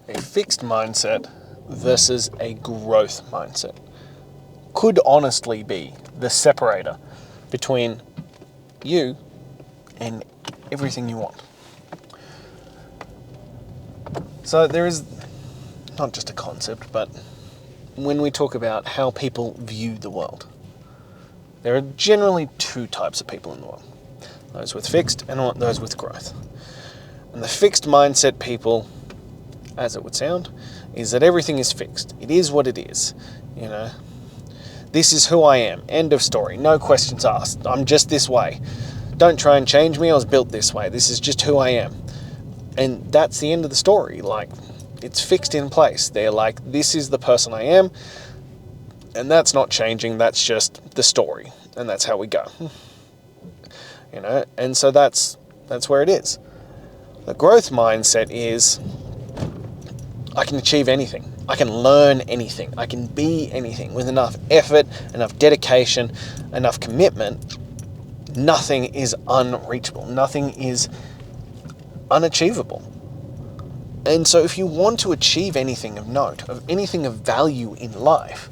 a fixed mindset versus a growth mindset could honestly be the separator between you and everything you want. So there is not just a concept, but when we talk about how people view the world, there are generally two types of people in the world. Those with fixed and those with growth. And the fixed mindset people, as it would sound, is that everything is fixed. It is what it is. You know, this is who I am. End of story. No questions asked. I'm just this way. Don't try and change me. I was built this way. This is just who I am. And that's the end of the story. Like, it's fixed in place. They're like, this is the person I am, and that's not changing. That's just the story, and that's how we go. You know, and so that's where it is. The growth mindset is, I can achieve anything. I can learn anything. I can be anything with enough effort, enough dedication, enough commitment. Nothing is unreachable. Nothing is unachievable. And so if you want to achieve anything of note, of anything of value in life,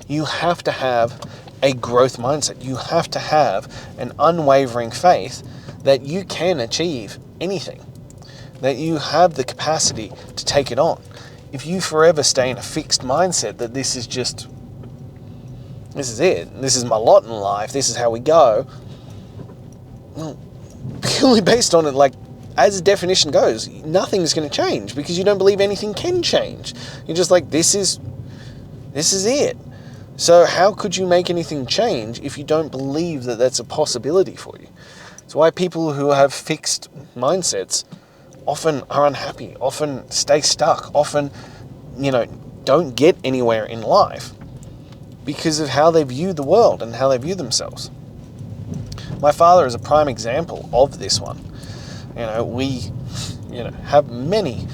you have to have a growth mindset. You have to have an unwavering faith that you can achieve anything, that you have the capacity to take it on. If you forever stay in a fixed mindset that this is it, this is my lot in life, this is how we go, well, purely based on it, like, as the definition goes, nothing's going to change because you don't believe anything can change. You're just like, this is it. So how could you make anything change if you don't believe that that's a possibility for you? It's why people who have fixed mindsets often are unhappy, often stay stuck, often, don't get anywhere in life because of how they view the world and how they view themselves. My father is a prime example of this one. We have many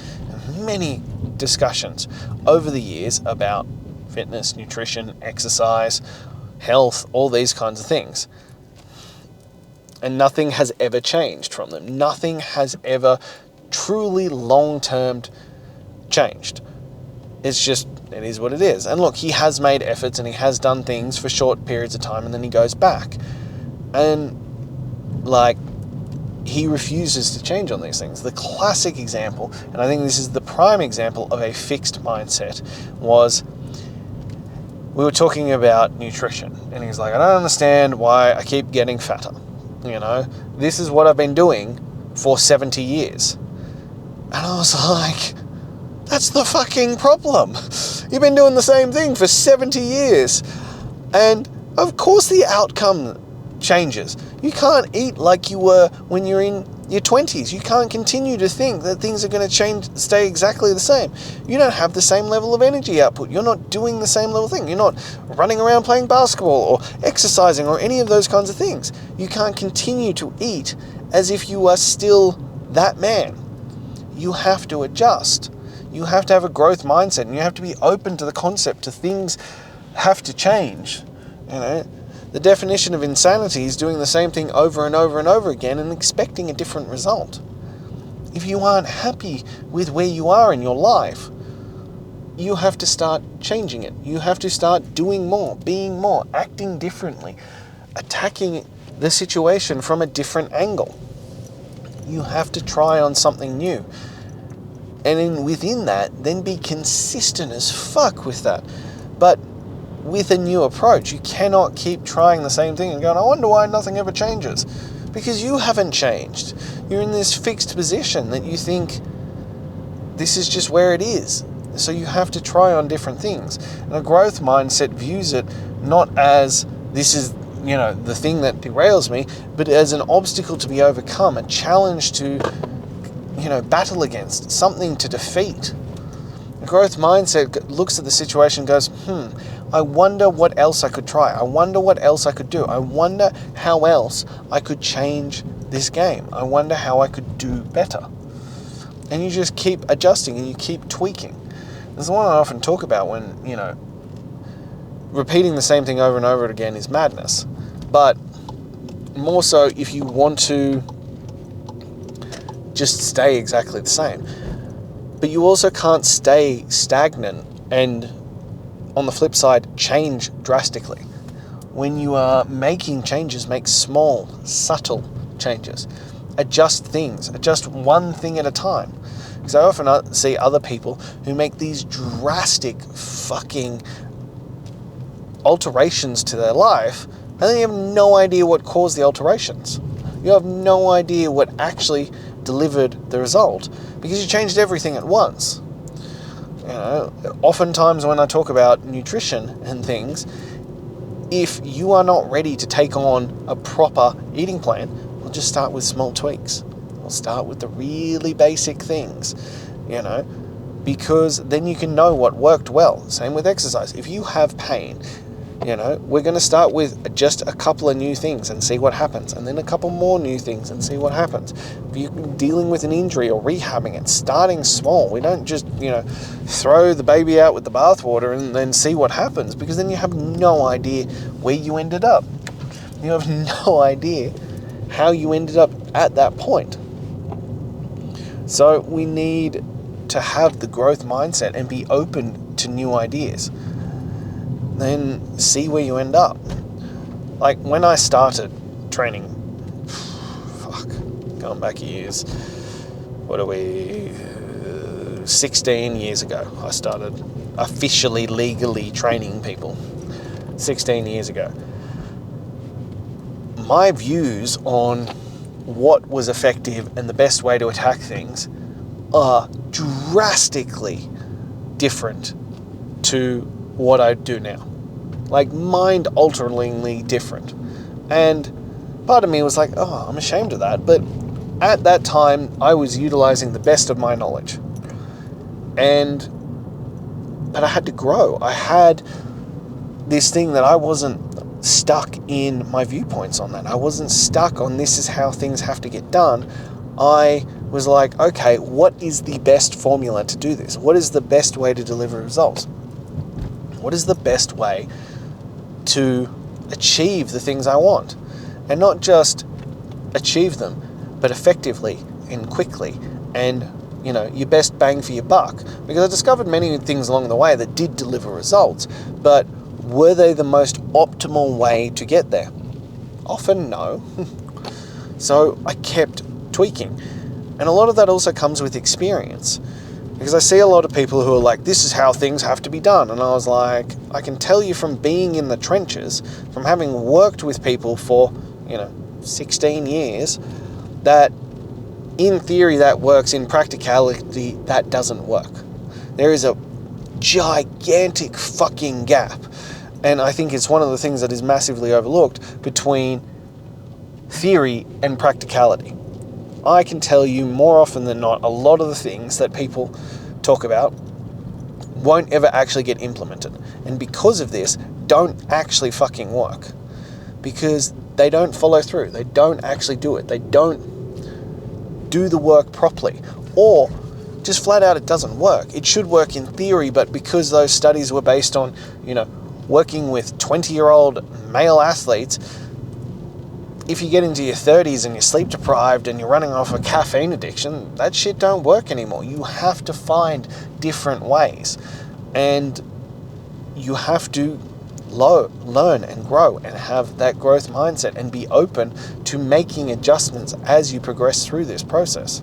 discussions over the years about fitness, nutrition, exercise, health, all these kinds of things. And nothing has ever changed from them. Nothing has ever truly long-term changed. It's just, it is what it is. And look, he has made efforts and he has done things for short periods of time and then he goes back. And he refuses to change on these things. The classic example, and I think this is the prime example of a fixed mindset, was we were talking about nutrition. And he's like, I don't understand why I keep getting fatter. This is what I've been doing for 70 years. And I was like, that's the fucking problem. You've been doing the same thing for 70 years. And of course the outcome changes. You can't eat like you were when you're in your 20s. You can't continue to think that things are going to change, stay exactly the same. You don't have the same level of energy output. You're not doing the same level thing. You're not running around playing basketball or exercising or any of those kinds of things. You can't continue to eat as if you are still that man. You have to adjust. You have to have a growth mindset and you have to be open to the concept to things have to change. The definition of insanity is doing the same thing over and over and over again and expecting a different result. If you aren't happy with where you are in your life, you have to start changing it. You have to start doing more, being more, acting differently, attacking the situation from a different angle. You have to try on something new. And within that, then be consistent as fuck with that. But with a new approach, you cannot keep trying the same thing and going, I wonder why nothing ever changes. Because you haven't changed. You're in this fixed position that you think this is just where it is. So you have to try on different things. And a growth mindset views it not as this is, the thing that derails me, but as an obstacle to be overcome, a challenge to, battle against, something to defeat. A growth mindset looks at the situation and goes, I wonder what else I could try. I wonder what else I could do. I wonder how else I could change this game. I wonder how I could do better. And you just keep adjusting and you keep tweaking. There's one I often talk about when, repeating the same thing over and over again is madness. But more so if you want to just stay exactly the same. But you also can't stay stagnant and, on the flip side, change drastically. When you are making changes, make small, subtle changes. Adjust things. Adjust one thing at a time. Because I often see other people who make these drastic fucking alterations to their life, and then you have no idea what caused the alterations. You have no idea what actually delivered the result, because you changed everything at once. Oftentimes when I talk about nutrition and things, if you are not ready to take on a proper eating plan, we'll just start with small tweaks. We'll start with the really basic things, because then you can know what worked well. Same with exercise. If you have pain, we're going to start with just a couple of new things and see what happens, and then a couple more new things and see what happens. If you're dealing with an injury or rehabbing it, starting small. We don't just, throw the baby out with the bathwater and then see what happens, because then you have no idea where you ended up. You have no idea how you ended up at that point. So we need to have the growth mindset and be open to new ideas. Then see where you end up. Like when I started training, going back years, 16 years ago, I started officially, legally training people. 16 years ago. My views on what was effective and the best way to attack things are drastically different to what I do now. Like mind-alteringly different. And part of me was like, oh, I'm ashamed of that. But at that time, I was utilizing the best of my knowledge. But I had to grow. I had this thing that I wasn't stuck in my viewpoints on that. I wasn't stuck on this is how things have to get done. I was like, okay, what is the best formula to do this? What is the best way to deliver results? What is the best way to achieve the things I want? And not just achieve them, but effectively and quickly and, your best bang for your buck. Because I discovered many things along the way that did deliver results, but were they the most optimal way to get there? Often no. So I kept tweaking. And a lot of that also comes with experience. Because I see a lot of people who are like, this is how things have to be done. And I was like, I can tell you from being in the trenches, from having worked with people for, 16 years, that in theory that works, in practicality that doesn't work. There is a gigantic fucking gap. And I think it's one of the things that is massively overlooked between theory and practicality. I can tell you more often than not, a lot of the things that people talk about won't ever actually get implemented. And because of this, don't actually fucking work. Because they don't follow through. They don't actually do it. They don't do the work properly. Or just flat out it doesn't work. It should work in theory, but because those studies were based on, working with 20-year-old male athletes, if you get into your 30s and you're sleep deprived and you're running off a caffeine addiction, that shit don't work anymore. You have to find different ways. And you have to learn and grow and have that growth mindset and be open to making adjustments as you progress through this process.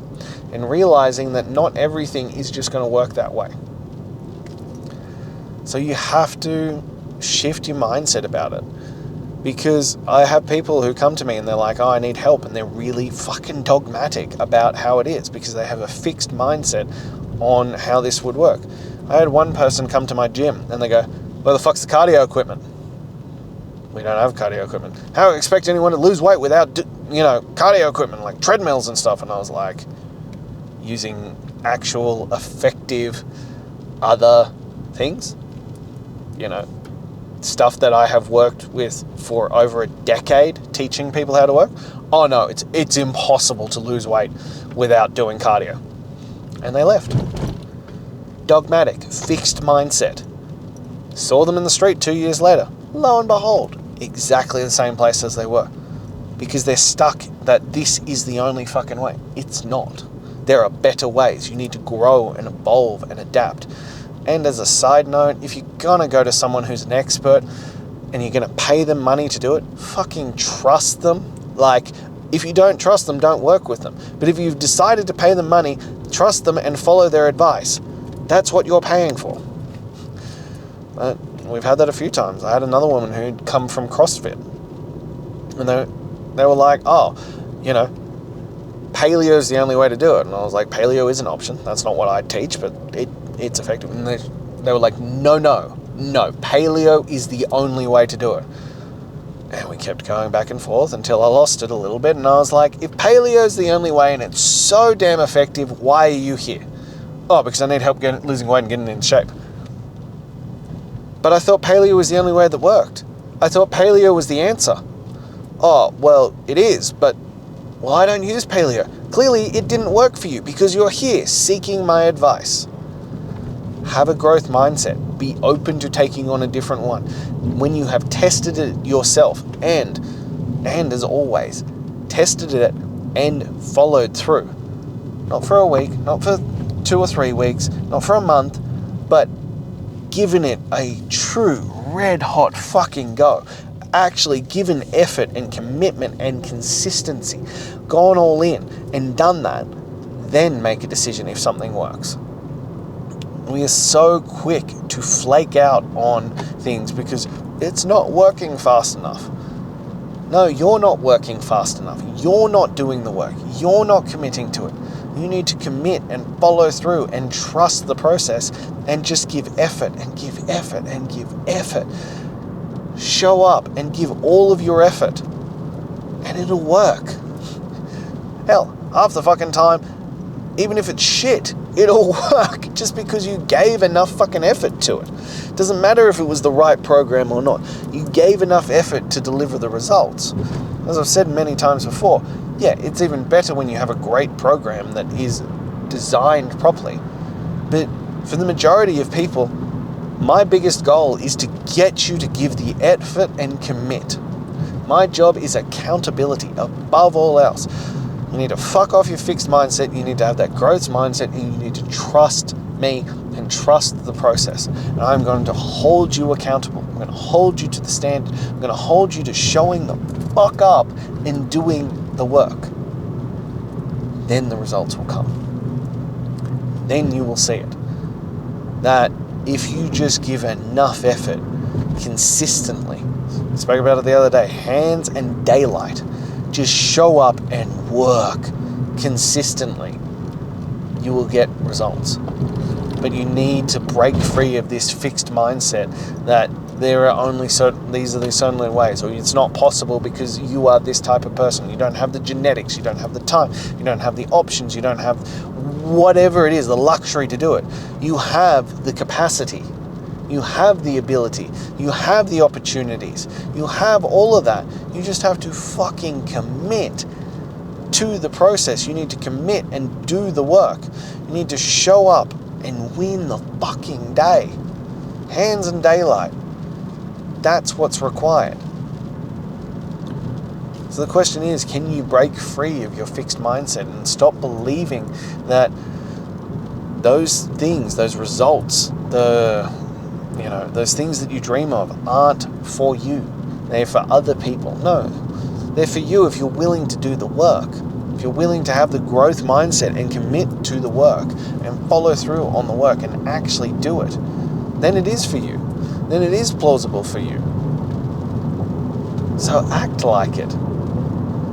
And realizing that not everything is just going to work that way. So you have to shift your mindset about it. Because I have people who come to me and they're like, oh, I need help. And they're really fucking dogmatic about how it is because they have a fixed mindset on how this would work. I had one person come to my gym and they go, where the fuck's the cardio equipment? We don't have cardio equipment. How do you expect anyone to lose weight without, cardio equipment like treadmills and stuff? And I was like, using actual effective other things, stuff that I have worked with for over a decade, teaching people how to work. Oh no, it's impossible to lose weight without doing cardio. And they left. Dogmatic, fixed mindset. Saw them in the street 2 years later. Lo and behold, exactly the same place as they were. Because they're stuck that this is the only fucking way. It's not. There are better ways. You need to grow and evolve and adapt. And as a side note, if you're gonna go to someone who's an expert and you're gonna pay them money to do it, fucking trust them. Like, if you don't trust them, don't work with them. But if you've decided to pay them money, trust them and follow their advice. That's what you're paying for. We've had that a few times. I had another woman who'd come from CrossFit. And they were like, oh, you know, paleo is the only way to do it. And I was like, paleo is an option. That's not what I teach, but it's effective. And they were like, no, paleo is the only way to do it. And we kept going back and forth until I lost it a little bit. And I was like, if paleo is the only way and it's so damn effective, why are you here? Oh, because I need help losing weight and getting in shape. But I thought paleo was the only way that worked. I thought paleo was the answer. Oh, well, it is, but well, I don't use paleo. Clearly, it didn't work for you because you're here seeking my advice. Have a growth mindset. Be open to taking on a different one. When you have tested it yourself and as always, tested it and followed through. Not for a week, not for 2 or 3 weeks, not for a month, but given it a true red hot fucking go. Actually given effort and commitment and consistency, gone all in and done that, then make a decision if something works. We are so quick to flake out on things because it's not working fast enough. No, you're not working fast enough. You're not doing the work. You're not committing to it. You need to commit and follow through and trust the process and just give effort and give effort and give effort. Show up and give all of your effort and it'll work. Hell, half the fucking time, even if it's shit, it'll work just because you gave enough fucking effort to it. Doesn't matter if it was the right program or not. You gave enough effort to deliver the results. As I've said many times before, yeah, it's even better when you have a great program that is designed properly. But for the majority of people, my biggest goal is to get you to give the effort and commit. My job is accountability above all else. You need to fuck off your fixed mindset. You need to have that growth mindset and you need to trust me and trust the process. And I'm going to hold you accountable. I'm going to hold you to the standard. I'm going to hold you to showing the fuck up and doing the work. Then the results will come. Then you will see it. That if you just give enough effort consistently, I spoke about it the other day, hands and daylight, just show up and work consistently, you will get results. But you need to break free of this fixed mindset that there are only these are the only ways, or it's not possible because you are this type of person. You don't have the genetics, you don't have the time, you don't have the options, you don't have whatever it is, the luxury to do it. You have the capacity, you have the ability, you have the opportunities, you have all of that. You just have to fucking commit to the process. You need to commit and do the work. You need to show up and win the fucking day. Hands and daylight. That's what's required. So the question is, can you break free of your fixed mindset and stop believing that those things, those results, those things that you dream of aren't for you. They're for other people. No, they're for you if you're willing to do the work. If you're willing to have the growth mindset and commit to the work and follow through on the work and actually do it, then it is for you. Then it is plausible for you. So act like it.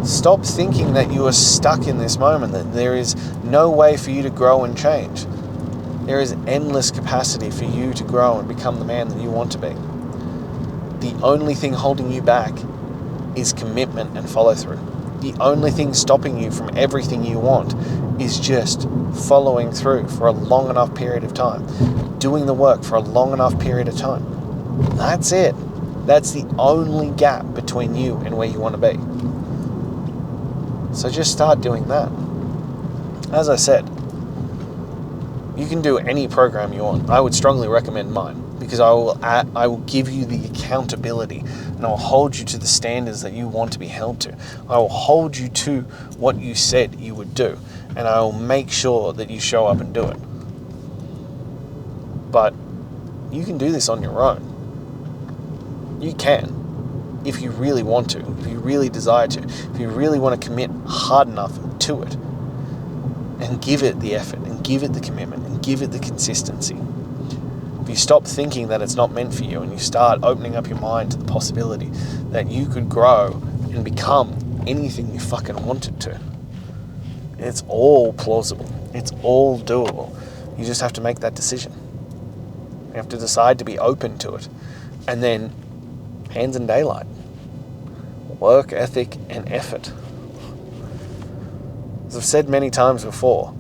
Stop thinking that you are stuck in this moment, that there is no way for you to grow and change. There is endless capacity for you to grow and become the man that you want to be. The only thing holding you back is commitment and follow through. The only thing stopping you from everything you want is just following through for a long enough period of time, doing the work for a long enough period of time. That's it. That's the only gap between you and where you want to be. So just start doing that. As I said, you can do any program you want. I would strongly recommend mine because I will give you the accountability and I will hold you to the standards that you want to be held to. I will hold you to what you said you would do. and I will make sure that you show up and do it. But you can do this on your own. You can, if you really want to, if you really desire to, if you really want to commit hard enough to it, and give it the effort, and give it the commitment, and give it the consistency. If you stop thinking that it's not meant for you, and you start opening up your mind to the possibility that you could grow and become anything you fucking wanted to, it's all plausible. It's all doable. You just have to make that decision. You have to decide to be open to it. And then, hands in daylight. Work ethic and effort. As I've said many times before,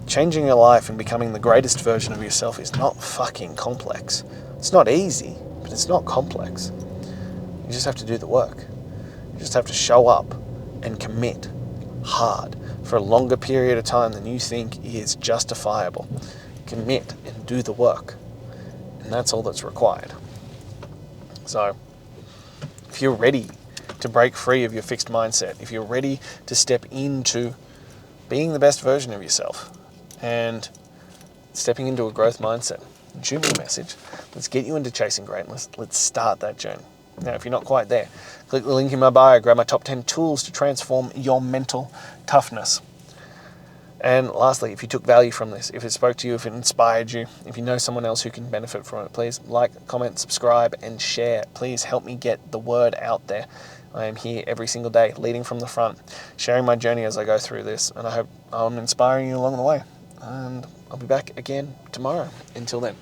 changing your life and becoming the greatest version of yourself is not fucking complex. It's not easy, but it's not complex. You just have to do the work. You just have to show up and commit hard for a longer period of time than you think is justifiable. Commit and do the work. And that's all that's required. So, if you're ready to break free of your fixed mindset, if you're ready to step into being the best version of yourself and stepping into a growth mindset, shoot me a message. Let's get you into chasing greatness. Let's start that journey. Now, if you're not quite there, click the link in my bio, grab my top 10 tools to transform your mental toughness. And lastly, if you took value from this, if it spoke to you, if it inspired you, if you know someone else who can benefit from it, please like, comment, subscribe, and share. Please help me get the word out there. I am here every single day, leading from the front, sharing my journey as I go through this, and I hope I'm inspiring you along the way. And I'll be back again tomorrow. Until then.